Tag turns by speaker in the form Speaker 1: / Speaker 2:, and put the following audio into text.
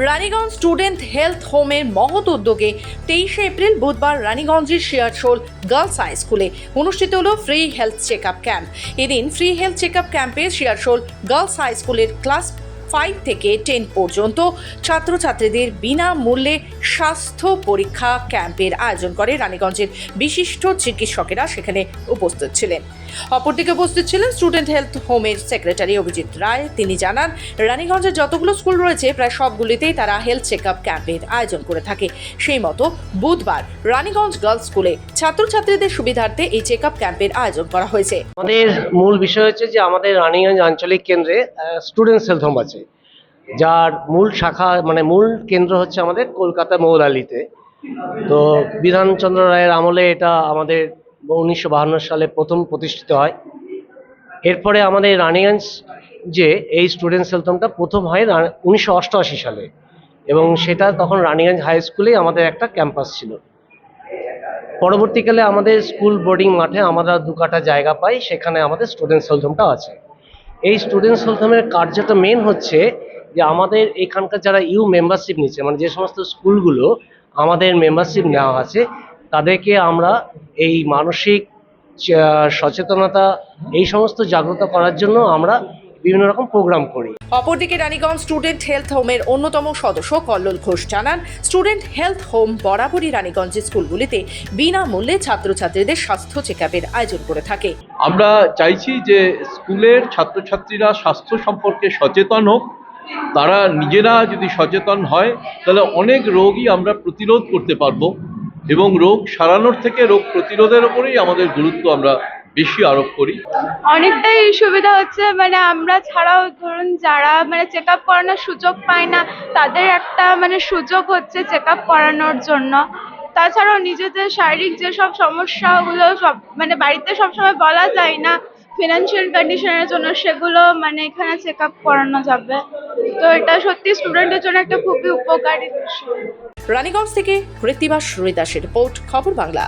Speaker 1: Raniganj student health হোমের মহৎ উদ্যোগে 23শে এপ্রিল বুধবার রানীগঞ্জের শিয়ারশোল গার্লস হাই স্কুলে অনুষ্ঠিত হলো free health check up camp. এদিন ফ্রি হেলথ চেক আপ ক্যাম্পে শিয়ারশোল গার্লস হাই স্কুলের ক্লাস 5 থেকে 10 পর্যন্ত ছাত্রছাত্রীদের বিনামূল্যে স্বাস্থ্য পরীক্ষা ক্যাম্পের আয়োজন করে রানীগঞ্জের বিশিষ্ট চিকিৎসকেরা সেখানে উপস্থিত ছিলেন। অপরদিকে উপস্থিত ছিলেন স্টুডেন্ট হেলথ হোমের সেক্রেটারি অভিজিৎ রায়। তিনি জানান, রানীগঞ্জের যতগুলো স্কুল রয়েছে প্রায় সবগুলিতেই তারা হেলথ চেক আপ ক্যাম্পের আয়োজন করে থাকে। সেই মতো বুধবার রানীগঞ্জ গার্লস স্কুলে ছাত্রছাত্রীদের সুবিধার্থে এই চেক আপ ক্যাম্পের আয়োজন করা হয়েছে।
Speaker 2: আমাদের মূল বিষয় হচ্ছে যে আমাদের রানীগঞ্জ আঞ্চলিক কেন্দ্রে স্টুডেন্টস হেলথ হোম আছে, যার মূল শাখা মূল কেন্দ্র হচ্ছে আমাদের কলকাতা মৌলালিতে। তো বিধানচন্দ্র রায়ের আমলে এটা আমাদের 1952 সালে প্রথম প্রতিষ্ঠিত হয়। এরপরে আমাদের রানীগঞ্জ যে এই স্টুডেন্টস হেলথ হোমটা প্রথম হয় 1988 সালে, এবং সেটা তখন রানীগঞ্জ হাই স্কুলেই আমাদের একটা ক্যাম্পাস ছিল। পরবর্তীকালে আমাদের স্কুল বোর্ডিং মাঠে আমরা 2 কাঠা জায়গা পাই, সেখানে আমাদের স্টুডেন্টস হেলথ হোমটা আছে। এই স্টুডেন্টস হেলথ হোমের কার্যটা মেন হচ্ছে যে আমাদের এখানকার যারা মেম্বারশিপ নিচ্ছে, যে সমস্ত স্কুলগুলো আমাদের মেম্বারশিপ নেওয়া আছে, তাদেরকে আমরা এই মানসিক সচেতনতা এই সমস্ত জাগ্রত করার জন্য আমরা বিভিন্ন রকম প্রোগ্রাম করি।
Speaker 1: অপরদিকে রানীগঞ্জ স্টুডেন্ট হেলথ হোমের অন্যতম সদস্য কল্লোল ঘোষ জানান, স্টুডেন্ট হেলথ হোম বরাবরই রানীগঞ্জের স্কুলগুলিতে বিনামূল্যে ছাত্রছাত্রীদের স্বাস্থ্য চেকআপের আয়োজন করে থাকে।
Speaker 3: আমরা চাইছি যে স্কুলের ছাত্রছাত্রীরা স্বাস্থ্য সম্পর্কে সচেতন হোক। তারা নিজেরা যদি সচেতন হয় তাহলে অনেক রোগই আমরা প্রতিরোধ করতে পারবো, এবং রোগ সারানোর থেকে রোগ প্রতিরোধের উপরেই আমাদের গুরুত্ব আমরা বেশি আরোপ করি।
Speaker 4: অনেকটাই সুবিধা হচ্ছে, আমরা ছাড়াও ধরুন যারা চেক আপ করানোর সুযোগ পায় না, তাদের একটা সুযোগ হচ্ছে চেক আপ করানোর জন্য। তাছাড়াও নিজেদের শারীরিক যেসব সমস্যাগুলো সব বাড়িতে সবসময় বলা যায় না, ফিনান্সিয়াল কন্ডিশনের জন্য, সেগুলো এখানে চেক আপ করানো যাবে। তো এটা সত্যি স্টুডেন্টের জন্য একটা খুবই উপকারী বিষয়।
Speaker 1: রানীগঞ্জ থেকে কৃত্তিবাস রুইদাসের রিপোর্ট, খবর বাংলা।